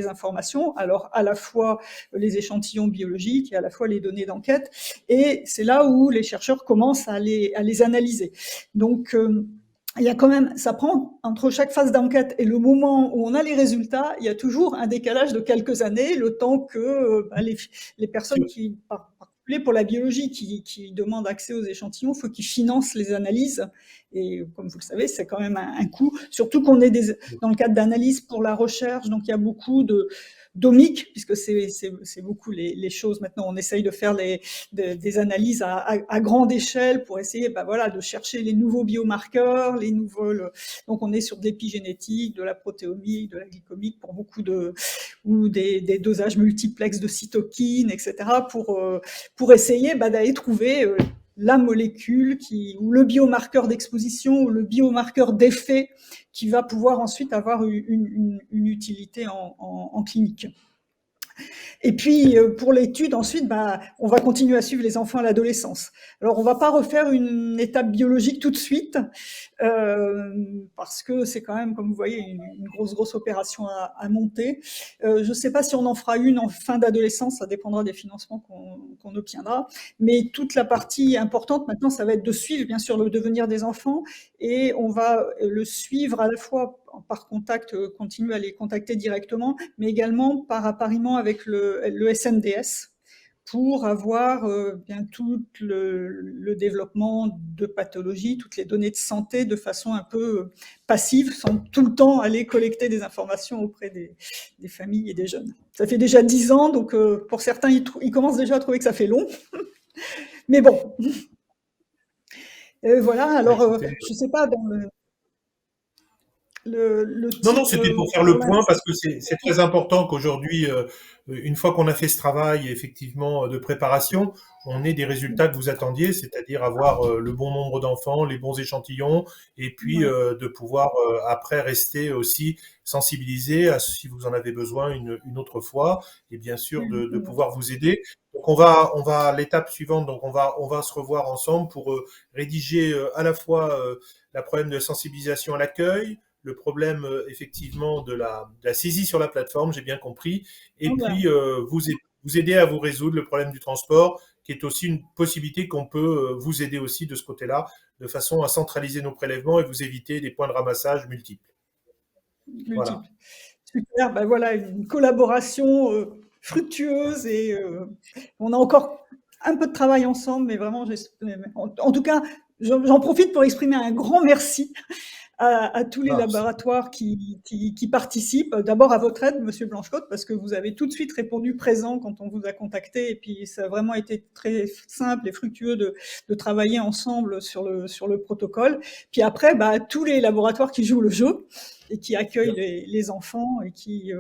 informations, alors à la fois les échantillons biologiques et à la fois les données d'enquête. Et c'est là où les chercheurs commencent à les analyser. Donc, il y a quand même, ça prend entre chaque phase d'enquête et le moment où on a les résultats, il y a toujours un décalage de quelques années, le temps que les personnes qui, particulier pour la biologie qui demande accès aux échantillons, il faut qu'ils financent les analyses. Et comme vous le savez, c'est quand même un coût, surtout qu'on est dans le cadre d'analyses pour la recherche, donc il y a beaucoup d'omiques, puisque c'est beaucoup les choses. Maintenant, on essaye de faire des analyses à grande échelle pour essayer voilà, de chercher les nouveaux biomarqueurs, donc on est sur de l'épigénétique, de la protéomique, de la glycomique pour beaucoup ou des dosages multiplexes de cytokines, etc., pour essayer d'aller trouver la molécule ou le biomarqueur d'exposition ou le biomarqueur d'effet qui va pouvoir ensuite avoir une utilité en clinique. Et puis, pour l'étude, ensuite, on va continuer à suivre les enfants à l'adolescence. Alors, on va pas refaire une étape biologique tout de suite, parce que c'est quand même, comme vous voyez, une grosse opération à monter. Je sais pas si on en fera une en fin d'adolescence, ça dépendra des financements qu'on obtiendra. Mais toute la partie importante, maintenant, ça va être de suivre, bien sûr, le devenir des enfants, et on va le suivre à la fois par contact continu, à les contacter directement, mais également par appariement avec le SNDS pour avoir bien tout le développement de pathologies, toutes les données de santé de façon un peu passive, sans tout le temps aller collecter des informations auprès des familles et des jeunes. Ça fait déjà 10 ans, donc pour certains, ils commencent déjà à trouver que ça fait long. Mais bon. Voilà, alors je ne sais pas, dans le Non, titre, c'était pour faire le point parce que c'est très important qu'aujourd'hui, une fois qu'on a fait ce travail effectivement de préparation, on ait des résultats que vous attendiez, c'est-à-dire avoir le bon nombre d'enfants, les bons échantillons, et puis de pouvoir après rester aussi sensibilisé à si vous en avez besoin une autre fois, et bien sûr de pouvoir vous aider. Donc on va à l'étape suivante, donc on va se revoir ensemble pour rédiger à la fois la problème de sensibilisation à l'accueil, le problème effectivement de la saisie sur la plateforme, j'ai bien compris, et puis vous aider à vous résoudre le problème du transport, qui est aussi une possibilité qu'on peut vous aider aussi de ce côté-là, de façon à centraliser nos prélèvements et vous éviter des points de ramassage multiples. Voilà. Super, voilà, une collaboration fructueuse et on a encore un peu de travail ensemble, mais vraiment, en tout cas, j'en profite pour exprimer un grand merci à tous les laboratoires qui participent. D'abord à votre aide, Monsieur Blanchecotte, parce que vous avez tout de suite répondu présent quand on vous a contacté, et puis ça a vraiment été très simple et fructueux de travailler ensemble sur le protocole. Puis après, tous les laboratoires qui jouent le jeu et qui accueillent les enfants et qui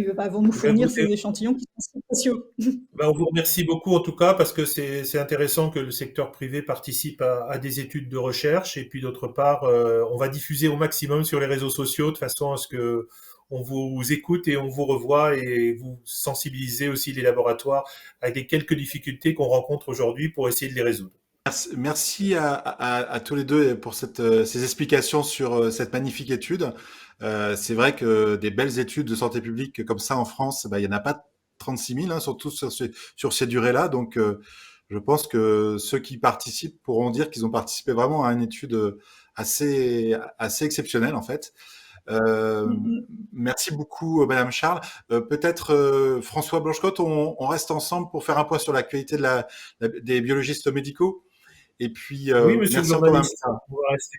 vont nous fournir ces échantillons qui sont précieux. On vous remercie beaucoup en tout cas parce que c'est intéressant que le secteur privé participe à des études de recherche, et puis d'autre part, on va diffuser au maximum sur les réseaux sociaux de façon à ce que on vous écoute et on vous revoit, et vous sensibilisez aussi les laboratoires à des quelques difficultés qu'on rencontre aujourd'hui pour essayer de les résoudre. Merci à tous les deux pour ces explications sur cette magnifique étude. C'est vrai que des belles études de santé publique comme ça en France, il n'y en a pas 36 000, hein, surtout sur ces durées-là. Donc, je pense que ceux qui participent pourront dire qu'ils ont participé vraiment à une étude assez exceptionnelle, en fait. Merci beaucoup, Madame Charles. Peut-être François Blanchecotte, on reste ensemble pour faire un point sur l'actualité des biologistes médicaux. Et puis, oui, monsieur le journaliste, on va rester.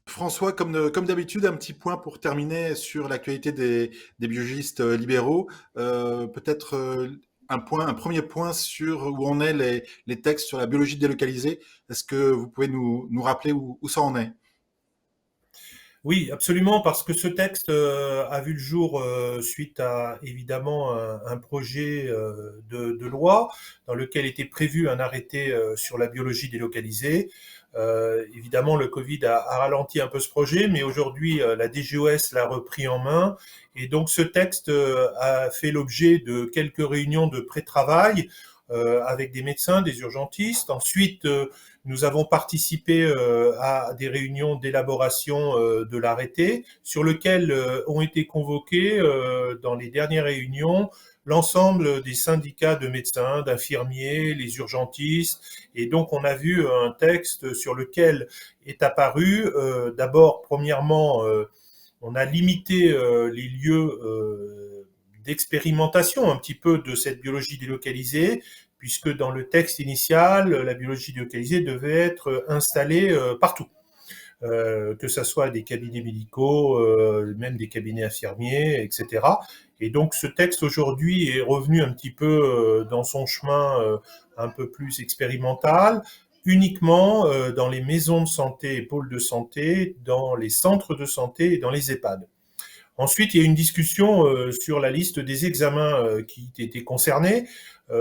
François, comme d'habitude, un petit point pour terminer sur l'actualité des biologistes libéraux. Peut-être un premier point sur où en est les textes sur la biologie délocalisée. Est-ce que vous pouvez nous rappeler où ça en est? Oui, absolument, parce que ce texte a vu le jour suite à évidemment un projet de loi dans lequel était prévu un arrêté sur la biologie délocalisée. Évidemment, le Covid a ralenti un peu ce projet, mais aujourd'hui, la DGOS l'a repris en main. Et donc, ce texte a fait l'objet de quelques réunions de pré-travail avec des médecins, des urgentistes. Ensuite, nous avons participé à des réunions d'élaboration de l'arrêté, sur lequel ont été convoqués dans les dernières réunions l'ensemble des syndicats de médecins, d'infirmiers, les urgentistes. Et donc, on a vu un texte sur lequel est apparu, d'abord, premièrement, on a limité les lieux d'expérimentation un petit peu de cette biologie délocalisée, puisque dans le texte initial, la biologie délocalisée devait être installée partout. Que ce soit des cabinets médicaux, même des cabinets infirmiers, etc. Et donc ce texte aujourd'hui est revenu un petit peu dans son chemin un peu plus expérimental, uniquement dans les maisons de santé et pôles de santé, dans les centres de santé et dans les EHPAD. Ensuite, il y a une discussion sur la liste des examens qui étaient concernés.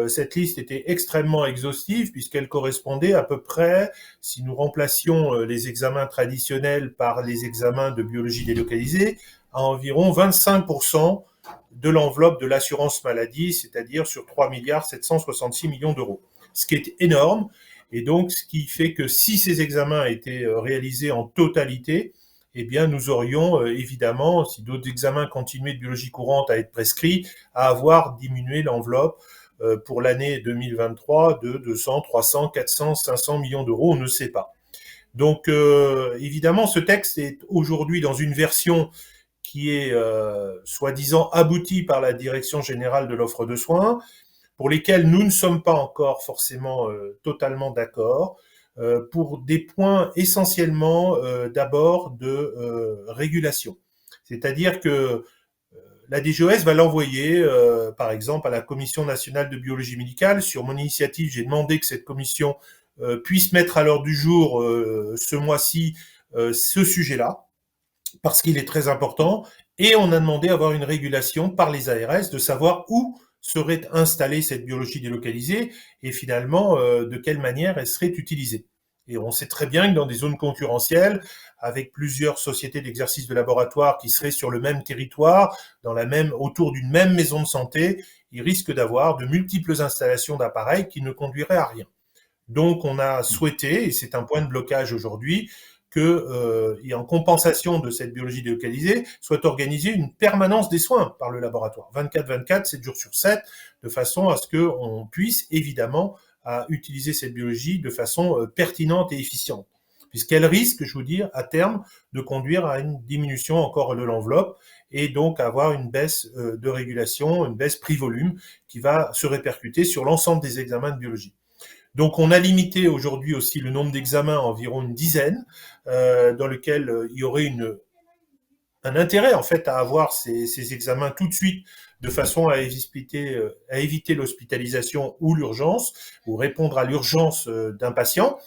Cette liste était extrêmement exhaustive puisqu'elle correspondait à peu près, si nous remplacions les examens traditionnels par les examens de biologie délocalisée, à environ 25% de l'enveloppe de l'assurance maladie, c'est-à-dire sur 3 milliards 766 millions d'euros. Ce qui est énorme, et donc ce qui fait que si ces examens étaient réalisés en totalité, eh bien, nous aurions évidemment, si d'autres examens continuaient de biologie courante à être prescrits, à avoir diminué l'enveloppe pour l'année 2023 de 200, 300, 400, 500 millions d'euros, on ne sait pas. Donc, évidemment, ce texte est aujourd'hui dans une version qui est soi-disant aboutie par la Direction générale de l'offre de soins, pour lesquels nous ne sommes pas encore forcément totalement d'accord, pour des points essentiellement d'abord de régulation. C'est-à-dire que la DGOS va l'envoyer, par exemple, à la Commission nationale de biologie médicale. Sur mon initiative, j'ai demandé que cette commission puisse mettre à l'ordre du jour ce mois-ci ce sujet-là, parce qu'il est très important. Et on a demandé à avoir une régulation par les ARS, de savoir où serait installée cette biologie délocalisée et finalement de quelle manière elle serait utilisée. Et on sait très bien que dans des zones concurrentielles, avec plusieurs sociétés d'exercice de laboratoire qui seraient sur le même territoire, autour d'une même maison de santé, il risque d'avoir de multiples installations d'appareils qui ne conduiraient à rien. Donc on a souhaité, et c'est un point de blocage aujourd'hui, que, et en compensation de cette biologie délocalisée, soit organisée une permanence des soins par le laboratoire, 24/24, 7 jours sur 7, de façon à ce qu'on puisse évidemment à utiliser cette biologie de façon pertinente et efficiente, puisqu'elle risque, je vous dis, à terme, de conduire à une diminution encore de l'enveloppe et donc avoir une baisse de régulation, une baisse prix-volume qui va se répercuter sur l'ensemble des examens de biologie. Donc on a limité aujourd'hui aussi le nombre d'examens à environ une dizaine, dans lequel il y aurait un intérêt en fait à avoir ces examens tout de suite, de façon à éviter l'hospitalisation ou l'urgence, ou répondre à l'urgence d'un patient.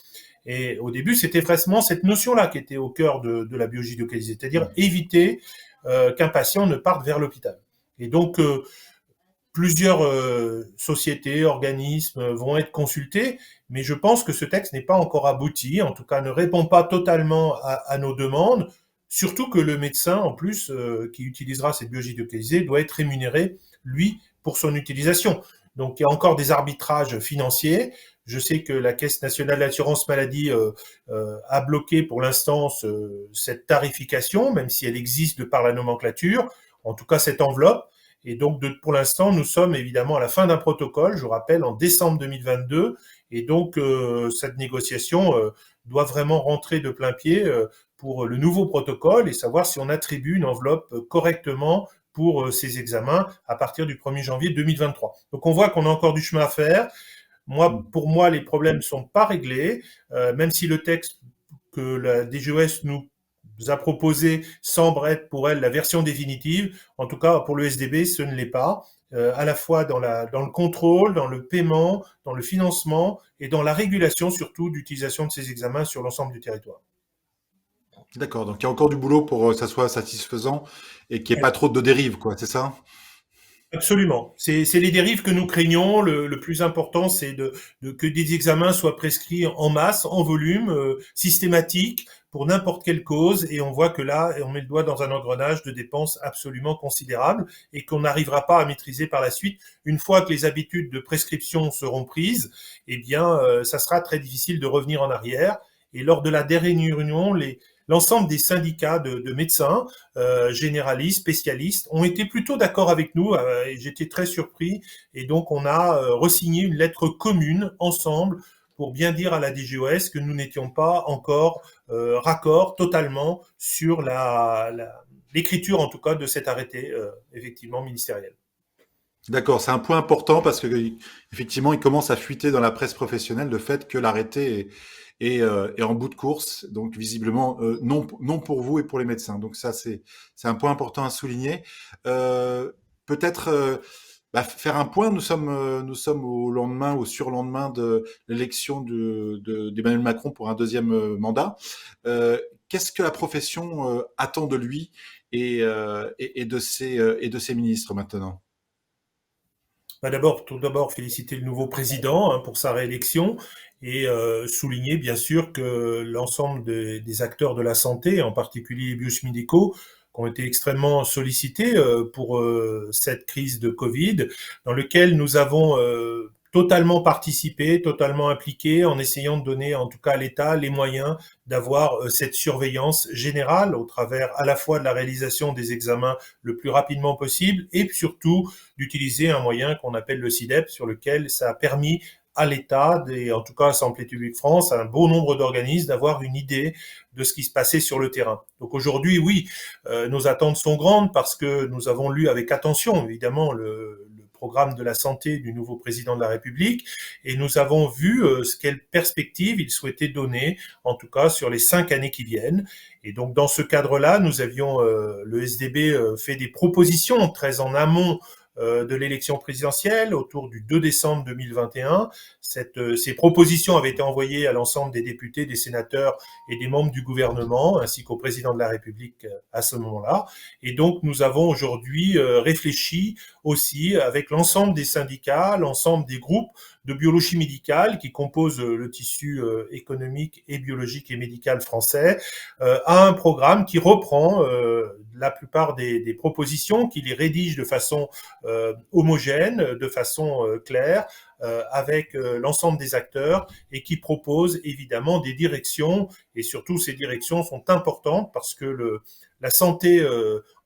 Et au début, c'était vraiment cette notion-là qui était au cœur de la biologie délocalisée, c'est-à-dire éviter qu'un patient ne parte vers l'hôpital. Et donc, plusieurs sociétés, organismes vont être consultés, mais je pense que ce texte n'est pas encore abouti, en tout cas ne répond pas totalement à nos demandes, surtout que le médecin, en plus, qui utilisera cette biologie délocalisée, doit être rémunéré, lui, pour son utilisation. Donc il y a encore des arbitrages financiers. Je sais que la Caisse nationale d'assurance maladie a bloqué pour l'instant cette tarification, même si elle existe de par la nomenclature, en tout cas cette enveloppe. Et donc, pour l'instant, nous sommes évidemment à la fin d'un protocole, je vous rappelle, en décembre 2022. Et donc, cette négociation doit vraiment rentrer de plein pied pour le nouveau protocole et savoir si on attribue une enveloppe correctement pour ces examens à partir du 1er janvier 2023. Donc, on voit qu'on a encore du chemin à faire. Pour moi, les problèmes ne sont pas réglés, même si le texte que la DGOS nous a proposé semble être pour elle la version définitive. En tout cas, pour le SDB, ce ne l'est pas. À la fois dans le contrôle, dans le paiement, dans le financement et dans la régulation surtout d'utilisation de ces examens sur l'ensemble du territoire. D'accord, donc il y a encore du boulot pour que ça soit satisfaisant et qu'il n'y ait pas trop de dérives, quoi, c'est ça? Absolument. C'est les dérives que nous craignons. Le plus important, c'est que des examens soient prescrits en masse, en volume, systématique, pour n'importe quelle cause. Et on voit que là, on met le doigt dans un engrenage de dépenses absolument considérables et qu'on n'arrivera pas à maîtriser par la suite. Une fois que les habitudes de prescription seront prises, eh bien, ça sera très difficile de revenir en arrière. Et lors de la dernière réunion, l'ensemble des syndicats de médecins, généralistes, spécialistes, ont été plutôt d'accord avec nous, et j'étais très surpris. Et donc, on a re-signé une lettre commune, ensemble, pour bien dire à la DGOS que nous n'étions pas encore raccord totalement sur l'écriture en tout cas de cet arrêté effectivement ministériel. D'accord, c'est un point important parce que effectivement, il commence à fuiter dans la presse professionnelle le fait que l'arrêté est en bout de course, donc visiblement non pour vous et pour les médecins. Donc ça, c'est un point important à souligner. Peut-être faire un point. Nous sommes au lendemain, au surlendemain de l'élection d'Emmanuel Macron pour un deuxième mandat. Qu'est-ce que la profession attend de lui et de ses ministres maintenant? Tout d'abord, féliciter le nouveau président pour sa réélection et souligner bien sûr que l'ensemble des acteurs de la santé, en particulier les biochimistes médicaux, qui ont été extrêmement sollicités pour cette crise de Covid, dans lequel nous avons totalement participé, totalement impliqué, en essayant de donner en tout cas à l'État les moyens d'avoir cette surveillance générale au travers à la fois de la réalisation des examens le plus rapidement possible et surtout d'utiliser un moyen qu'on appelle le SI-DEP, sur lequel ça a permis à l'État, et en tout cas à Santé publique France, à un bon nombre d'organismes, d'avoir une idée de ce qui se passait sur le terrain. Donc aujourd'hui, oui, nos attentes sont grandes parce que nous avons lu avec attention, évidemment, le programme de la santé du nouveau président de la République, et nous avons vu quelle perspective il souhaitait donner, en tout cas sur les 5 années qui viennent. Et donc dans ce cadre-là, nous avions, le SDB fait des propositions très en amont de l'élection présidentielle autour du 2 décembre 2021. Ces propositions avaient été envoyées à l'ensemble des députés, des sénateurs et des membres du gouvernement, ainsi qu'au président de la République à ce moment-là. Et donc, nous avons aujourd'hui réfléchi aussi avec l'ensemble des syndicats, l'ensemble des groupes de biologie médicale qui composent le tissu économique et biologique et médical français, à un programme qui reprend la plupart des propositions, qui les rédige de façon homogène, de façon claire, avec l'ensemble des acteurs et qui propose évidemment des directions, et surtout ces directions sont importantes parce que la santé,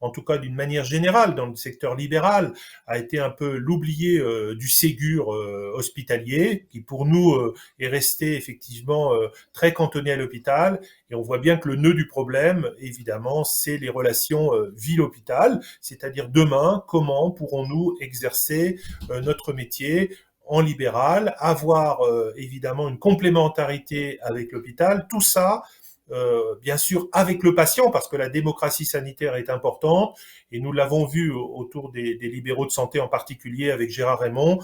en tout cas d'une manière générale dans le secteur libéral, a été un peu l'oublié du Ségur hospitalier, qui pour nous est resté effectivement très cantonné à l'hôpital, et on voit bien que le nœud du problème, évidemment, c'est les relations ville-hôpital, c'est-à-dire demain, comment pourrons-nous exercer notre métier en libéral, avoir évidemment une complémentarité avec l'hôpital, tout ça, bien sûr avec le patient, parce que la démocratie sanitaire est importante, et nous l'avons vu autour des libéraux de santé en particulier avec Gérard Raymond,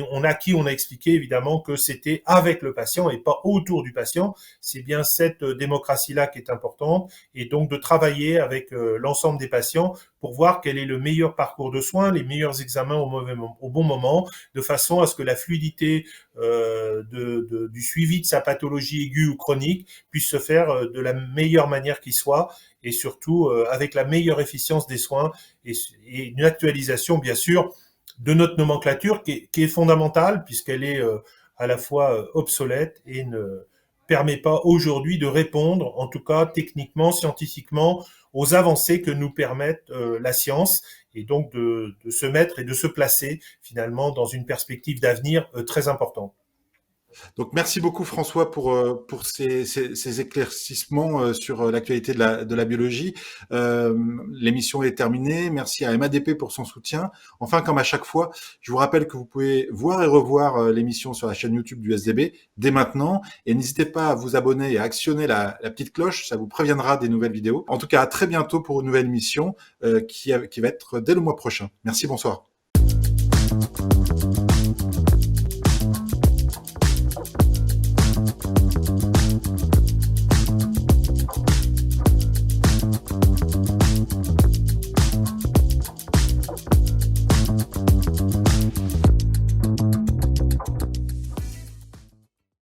on a expliqué évidemment que c'était avec le patient et pas autour du patient. C'est bien cette démocratie-là qui est importante, et donc de travailler avec l'ensemble des patients pour voir quel est le meilleur parcours de soins, les meilleurs examens au bon moment, de façon à ce que la fluidité du suivi de sa pathologie aiguë ou chronique puisse se faire de la meilleure manière qui soit, et surtout avec la meilleure efficience des soins, et une actualisation bien sûr de notre nomenclature qui est fondamentale, puisqu'elle est à la fois obsolète et ne permet pas aujourd'hui de répondre, en tout cas techniquement, scientifiquement, aux avancées que nous permettent la science, et donc de se mettre et de se placer finalement dans une perspective d'avenir très importante. Donc merci beaucoup François pour ces éclaircissements sur l'actualité de la biologie. L'émission est terminée. Merci à MADP pour son soutien. Enfin, comme à chaque fois, je vous rappelle que vous pouvez voir et revoir l'émission sur la chaîne YouTube du SDB dès maintenant. Et n'hésitez pas à vous abonner et à actionner la petite cloche. Ça vous préviendra des nouvelles vidéos. En tout cas, à très bientôt pour une nouvelle émission qui va être dès le mois prochain. Merci, bonsoir.